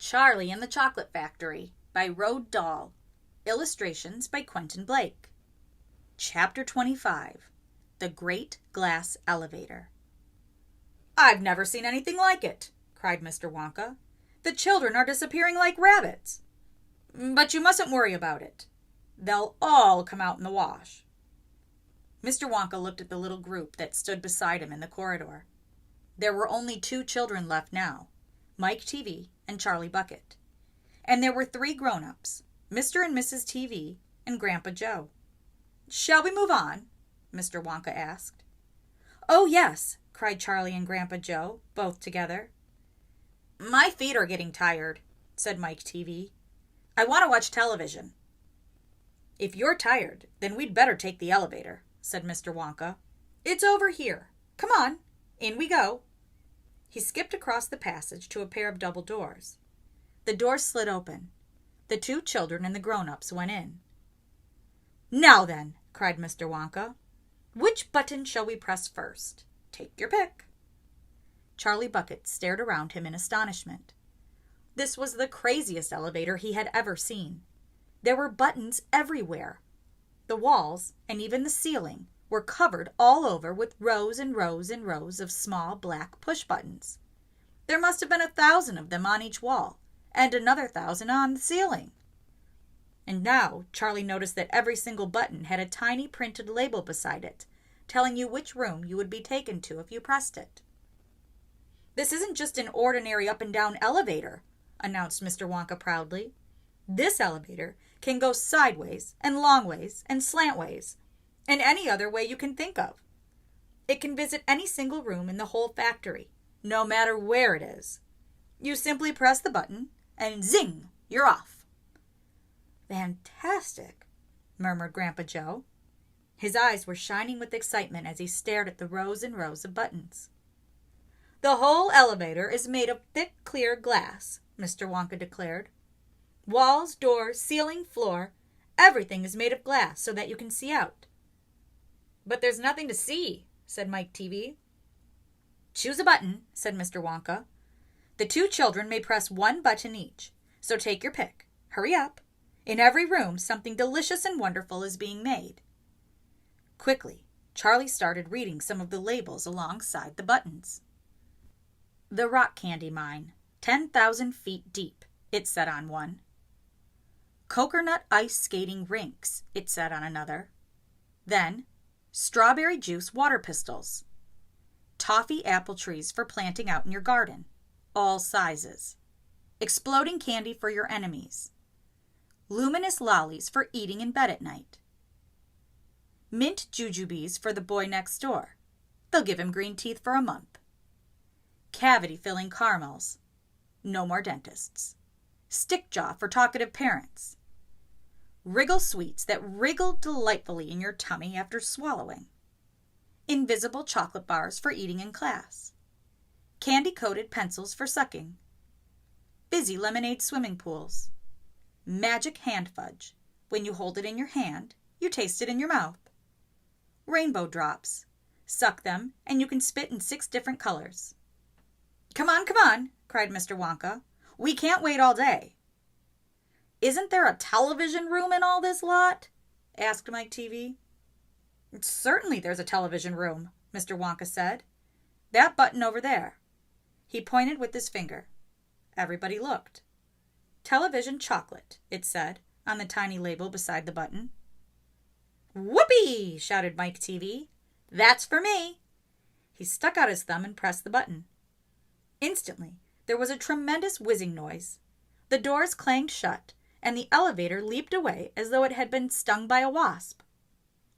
Charlie and the Chocolate Factory by Roald Dahl. Illustrations by Quentin Blake. Chapter 25. The Great Glass Elevator. "I've never seen anything like it," cried Mr. Wonka. "The children are disappearing like rabbits. But you mustn't worry about it. They'll all come out in the wash." Mr. Wonka looked at the little group that stood beside him in the corridor. There were only two children left now, Mike TV and Charlie Bucket. And there were three grown-ups, Mr. and Mrs. TV and Grandpa Joe. "Shall we move on?" Mr. Wonka asked. "Oh, yes," cried Charlie and Grandpa Joe, both together. "My feet are getting tired," said Mike TV. "I want to watch television." "If you're tired, then we'd better take the elevator," said Mr. Wonka. "It's over here. Come on, in we go." He skipped across the passage to a pair of double doors. The doors slid open. The two children and the grown-ups went in. "Now then," cried Mr. Wonka, "which button shall we press first? Take your pick." Charlie Bucket stared around him in astonishment. This was the craziest elevator he had ever seen. There were buttons everywhere. The walls, and even the ceiling, were covered all over with rows and rows and rows of small black push-buttons. There must have been 1,000 of them on each wall, and another 1,000 on the ceiling. And now Charlie noticed that every single button had a tiny printed label beside it, telling you which room you would be taken to if you pressed it. "This isn't just an ordinary up-and-down elevator," announced Mr. Wonka proudly. "This elevator can go sideways and longways and slantways, and any other way you can think of. It can visit any single room in the whole factory, no matter where it is. You simply press the button, and zing, you're off." "Fantastic," murmured Grandpa Joe. His eyes were shining with excitement as he stared at the rows and rows of buttons. "The whole elevator is made of thick, clear glass," Mr. Wonka declared. "Walls, doors, ceiling, floor, everything is made of glass so that you can see out." "But there's nothing to see," said Mike TV. "Choose a button," said Mr. Wonka. "The two children may press one button each, so take your pick. Hurry up. In every room, something delicious and wonderful is being made." Quickly, Charlie started reading some of the labels alongside the buttons. "The Rock Candy Mine, 10,000 feet deep," it said on one. "Coconut Ice Skating Rinks," it said on another. Then, "Strawberry Juice Water Pistols." "Toffee Apple Trees for planting out in your garden, all sizes." "Exploding Candy for your enemies." "Luminous Lollies for eating in bed at night." "Mint Jujubes for the boy next door. They'll give him green teeth for a month." "Cavity-filling caramels. No more dentists." "Stickjaw for talkative parents." "Wriggle sweets that wriggle delightfully in your tummy after swallowing." "Invisible chocolate bars for eating in class." "Candy-coated pencils for sucking." "Fizzy lemonade swimming pools." "Magic hand fudge. When you hold it in your hand, you taste it in your mouth." "Rainbow drops. Suck them, and you can spit in 6 different colors." Come on," cried Mr. Wonka. "We can't wait all day." "Isn't there a television room in all this lot?" asked Mike TV. "Certainly there's a television room," Mr. Wonka said. "That button over there." He pointed with his finger. Everybody looked. "Television chocolate," it said on the tiny label beside the button. "Whoopee!" shouted Mike TV. "That's for me." He stuck out his thumb and pressed the button. Instantly, there was a tremendous whizzing noise. The doors clanged shut, and the elevator leaped away as though it had been stung by a wasp.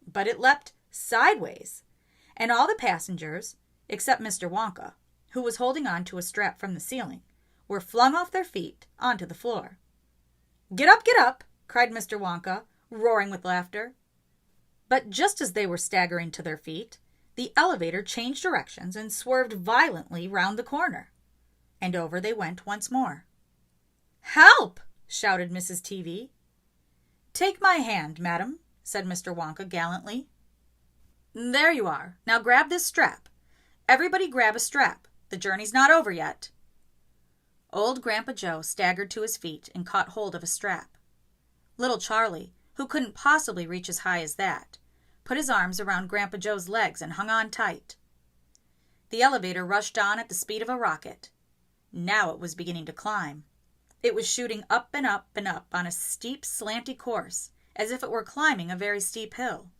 But it leapt sideways, and all the passengers, except Mr. Wonka, who was holding on to a strap from the ceiling, were flung off their feet onto the floor. Get up!" cried Mr. Wonka, roaring with laughter. But just as they were staggering to their feet, the elevator changed directions and swerved violently round the corner. And over they went once more. "Help!" shouted Mrs. TV. "Take my hand, madam," said Mr. Wonka gallantly. "There you are. Now grab this strap. Everybody grab a strap. The journey's not over yet." Old Grandpa Joe staggered to his feet and caught hold of a strap. Little Charlie, who couldn't possibly reach as high as that, put his arms around Grandpa Joe's legs and hung on tight. The elevator rushed on at the speed of a rocket. Now it was beginning to climb. It was shooting up and up and up on a steep, slanty course, as if it were climbing a very steep hill.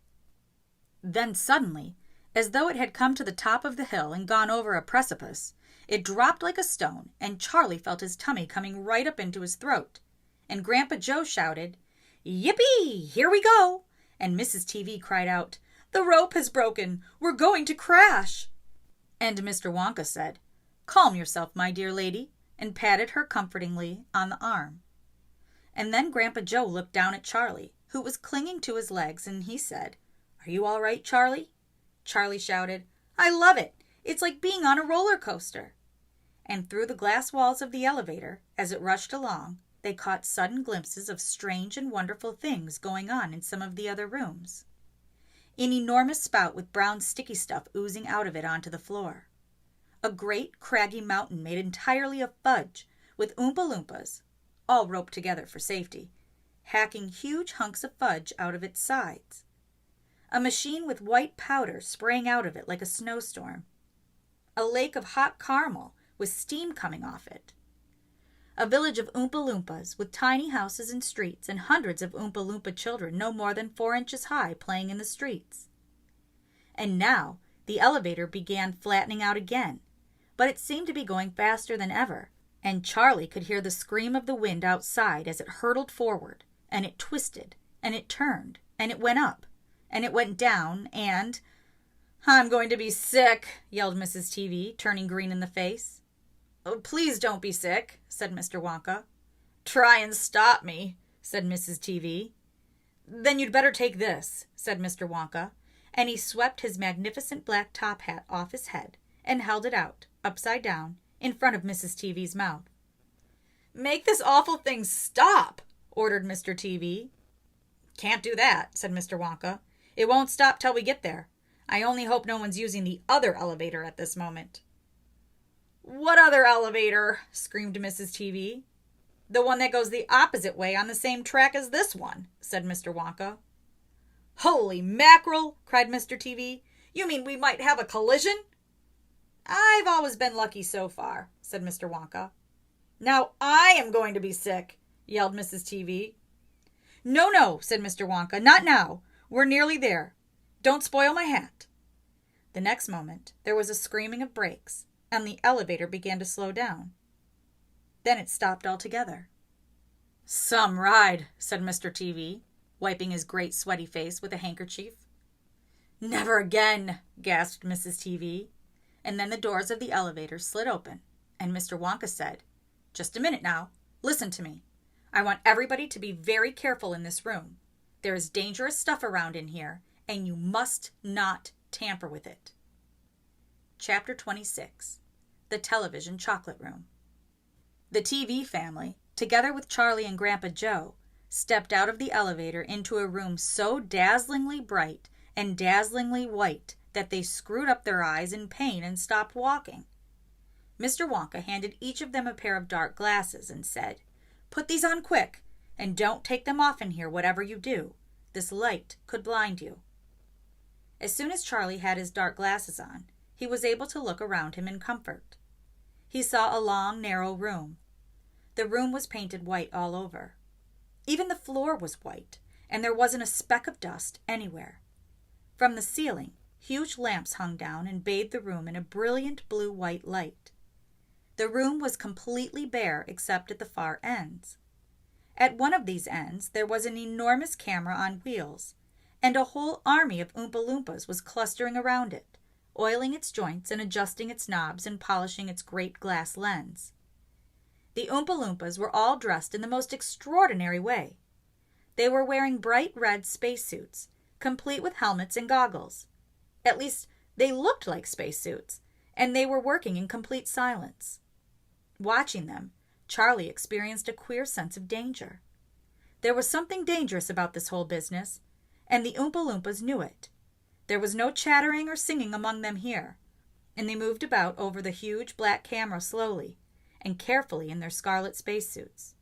Then suddenly, as though it had come to the top of the hill and gone over a precipice, it dropped like a stone, and Charlie felt his tummy coming right up into his throat. And Grandpa Joe shouted, "Yippee! Here we go!" And Mrs. TV cried out, "The rope has broken! We're going to crash!" And Mr. Wonka said, "Calm yourself, my dear lady," and patted her comfortingly on the arm. And then Grandpa Joe looked down at Charlie, who was clinging to his legs, and he said, "Are you all right, Charlie?" Charlie shouted, "I love it! It's like being on a roller coaster." And through the glass walls of the elevator, as it rushed along, they caught sudden glimpses of strange and wonderful things going on in some of the other rooms. An enormous spout with brown sticky stuff oozing out of it onto the floor. A great craggy mountain made entirely of fudge, with Oompa Loompas, all roped together for safety, hacking huge hunks of fudge out of its sides. A machine with white powder spraying out of it like a snowstorm. A lake of hot caramel with steam coming off it. A village of Oompa Loompas with tiny houses and streets and hundreds of Oompa Loompa children no more than 4 inches high playing in the streets. And now the elevator began flattening out again, but it seemed to be going faster than ever, and Charlie could hear the scream of the wind outside as it hurtled forward, and it twisted, and it turned, and it went up, and it went down, and... "I'm going to be sick," yelled Mrs. TV, turning green in the face. "Oh, please don't be sick," said Mr. Wonka. "Try and stop me," said Mrs. TV. "Then you'd better take this," said Mr. Wonka, and he swept his magnificent black top hat off his head and held it out, upside down, in front of Mrs. TV's mouth. "Make this awful thing stop," ordered Mr. TV. "Can't do that," said Mr. Wonka. "It won't stop till we get there. I only hope no one's using the other elevator at this moment." "What other elevator?" screamed Mrs. TV. "The one that goes the opposite way on the same track as this one," said Mr. Wonka. "Holy mackerel!" cried Mr. TV. "You mean we might have a collision?" "I've always been lucky so far," said Mr. Wonka. "Now I am going to be sick," yelled Mrs. TV. "No, no," said Mr. Wonka. "Not now. We're nearly there. Don't spoil my hat." The next moment there was a screaming of brakes, and the elevator began to slow down. Then it stopped altogether. "Some ride," said Mr. TV, wiping his great sweaty face with a handkerchief. "Never again," gasped Mrs. TV. And then the doors of the elevator slid open, and Mr. Wonka said, "Just a minute now. Listen to me. I want everybody to be very careful in this room. There is dangerous stuff around in here, and you must not tamper with it." Chapter 26. The Television Chocolate Room. The TV family, together with Charlie and Grandpa Joe, stepped out of the elevator into a room so dazzlingly bright and dazzlingly white that they screwed up their eyes in pain and stopped walking. Mr. Wonka handed each of them a pair of dark glasses and said, "Put these on quick, and don't take them off in here whatever you do. This light could blind you." As soon as Charlie had his dark glasses on, he was able to look around him in comfort. He saw a long, narrow room. The room was painted white all over. Even the floor was white, and there wasn't a speck of dust anywhere. From the ceiling, huge lamps hung down and bathed the room in a brilliant blue-white light. The room was completely bare except at the far ends. At one of these ends there was an enormous camera on wheels, and a whole army of Oompa Loompas was clustering around it, oiling its joints and adjusting its knobs and polishing its great glass lens. The Oompa Loompas were all dressed in the most extraordinary way. They were wearing bright red spacesuits, complete with helmets and goggles. At least, they looked like spacesuits, and they were working in complete silence. Watching them, Charlie experienced a queer sense of danger. There was something dangerous about this whole business, and the Oompa Loompas knew it. There was no chattering or singing among them here, and they moved about over the huge black camera slowly, and carefully in their scarlet spacesuits.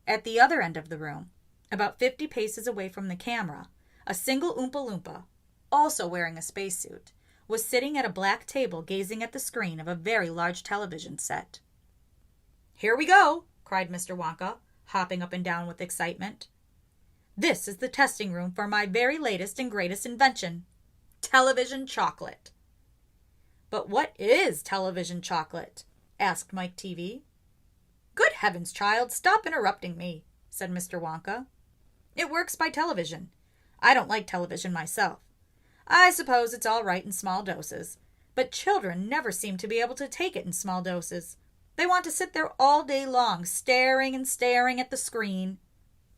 At the other end of the room, about 50 paces away from the camera, a single Oompa Loompa, also wearing a spacesuit, was sitting at a black table gazing at the screen of a very large television set. "Here we go," cried Mr. Wonka, hopping up and down with excitement. "This is the testing room for my very latest and greatest invention, television chocolate." "But what is television chocolate?" asked Mike TV. "Good heavens, child, stop interrupting me," said Mr. Wonka. "It works by television. I don't like television myself. I suppose it's all right in small doses, but children never seem to be able to take it in small doses. They want to sit there all day long, staring and staring at the screen."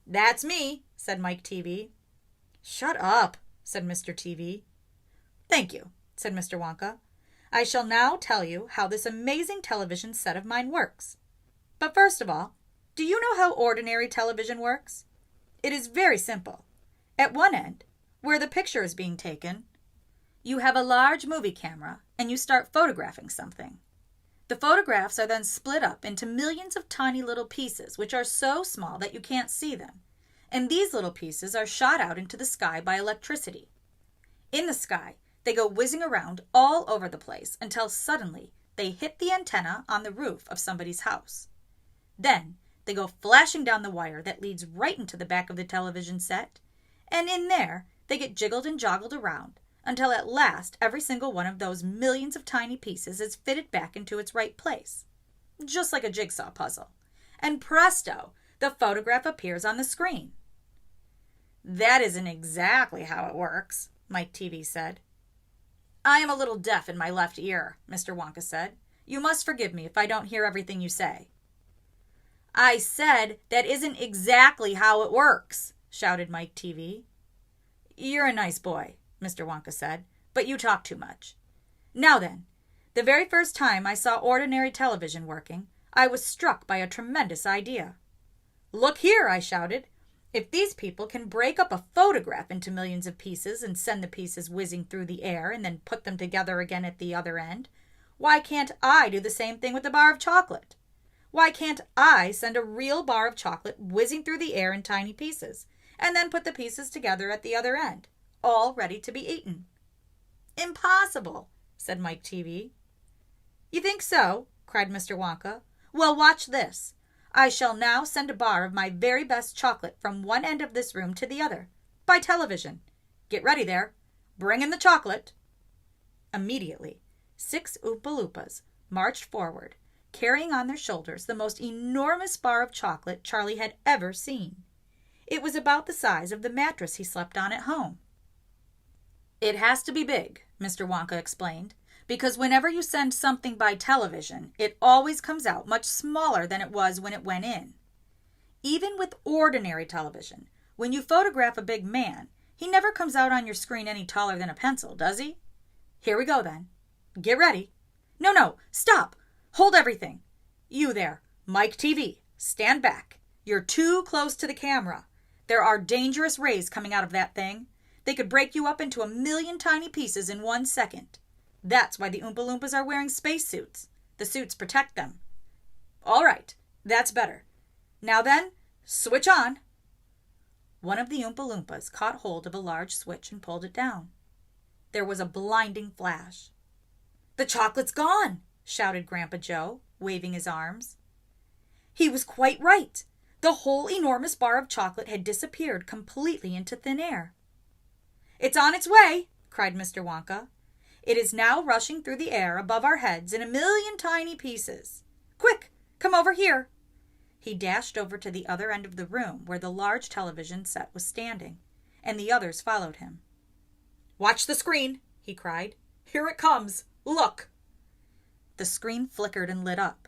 "That's me," said Mike TV. "Shut up," said Mr. TV. "Thank you," said Mr. Wonka. "I shall now tell you how this amazing television set of mine works. But first of all, do you know how ordinary television works? It is very simple. At one end, where the picture is being taken, you have a large movie camera and you start photographing something. The photographs are then split up into millions of tiny little pieces which are so small that you can't see them, and these little pieces are shot out into the sky by electricity. In the sky, they go whizzing around all over the place until suddenly they hit the antenna on the roof of somebody's house. Then they go flashing down the wire that leads right into the back of the television set, and in there they get jiggled and joggled around until at last every single one of those millions of tiny pieces is fitted back into its right place, just like a jigsaw puzzle, and presto, the photograph appears on the screen." "That isn't exactly how it works," Mike TV said. "I am a little deaf in my left ear," Mr. Wonka said. "You must forgive me if I don't hear everything you say." "I said that isn't exactly how it works," shouted Mike TV. "You're a nice boy," Mr. Wonka said, "but you talk too much. Now then, the very first time I saw ordinary television working, I was struck by a tremendous idea. 'Look here,' I shouted. 'If these people can break up a photograph into millions of pieces and send the pieces whizzing through the air and then put them together again at the other end, why can't I do the same thing with a bar of chocolate? Why can't I send a real bar of chocolate whizzing through the air in tiny pieces, and then put the pieces together at the other end, all ready to be eaten?'" "Impossible," said Mike TV. "You think so?" cried Mr. Wonka. "Well, watch this. I shall now send a bar of my very best chocolate from one end of this room to the other, by television. Get ready there. Bring in the chocolate." Immediately, 6 Oompa Loompas marched forward, carrying on their shoulders the most enormous bar of chocolate Charlie had ever seen. It was about the size of the mattress he slept on at home. "It has to be big," Mr. Wonka explained, "because whenever you send something by television, it always comes out much smaller than it was when it went in. Even with ordinary television, when you photograph a big man, he never comes out on your screen any taller than a pencil, does he? Here we go then. Get ready. No, stop! Hold everything. You there, Mike TV, stand back. You're too close to the camera. There are dangerous rays coming out of that thing. They could break you up into a million tiny pieces in 1 second. That's why the Oompa Loompas are wearing spacesuits. The suits protect them. All right, that's better. Now then, switch on." One of the Oompa Loompas caught hold of a large switch and pulled it down. There was a blinding flash. "The chocolate's gone!" shouted Grandpa Joe, waving his arms. He was quite right. The whole enormous bar of chocolate had disappeared completely into thin air. "It's on its way!" cried Mr. Wonka. "It is now rushing through the air above our heads in a million tiny pieces. Quick, come over here." He dashed over to the other end of the room where the large television set was standing, and the others followed him. "Watch the screen," he cried. "Here it comes. Look!" The screen flickered and lit up.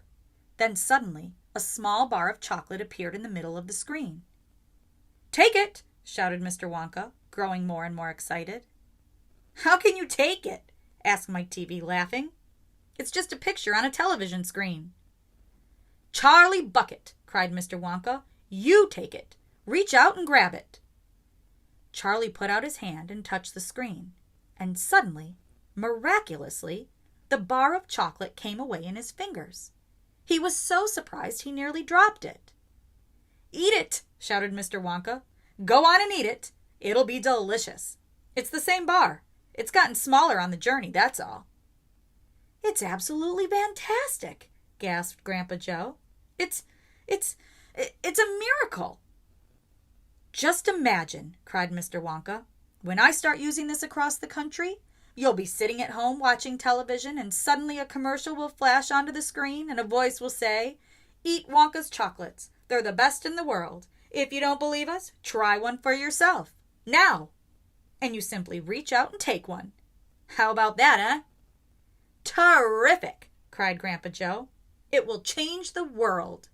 Then suddenly, a small bar of chocolate appeared in the middle of the screen. "Take it!" shouted Mr. Wonka, growing more and more excited. "How can you take it?" asked Mike TV, laughing. "It's just a picture on a television screen." "Charlie Bucket!" cried Mr. Wonka. "You take it. Reach out and grab it." Charlie put out his hand and touched the screen, and suddenly, miraculously, the bar of chocolate came away in his fingers. He was so surprised he nearly dropped it. "Eat it!" shouted Mr. Wonka. "Go on and eat it. It'll be delicious. It's the same bar. It's gotten smaller on the journey, that's all." "It's absolutely fantastic," gasped Grandpa Joe. It's a miracle." "Just imagine," cried Mr. Wonka, "when I start using this across the country, you'll be sitting at home watching television and suddenly a commercial will flash onto the screen and a voice will say, 'Eat Wonka's chocolates. They're the best in the world. If you don't believe us, try one for yourself. Now!' And you simply reach out and take one. How about that, eh?" "Terrific!" cried Grandpa Joe. "It will change the world."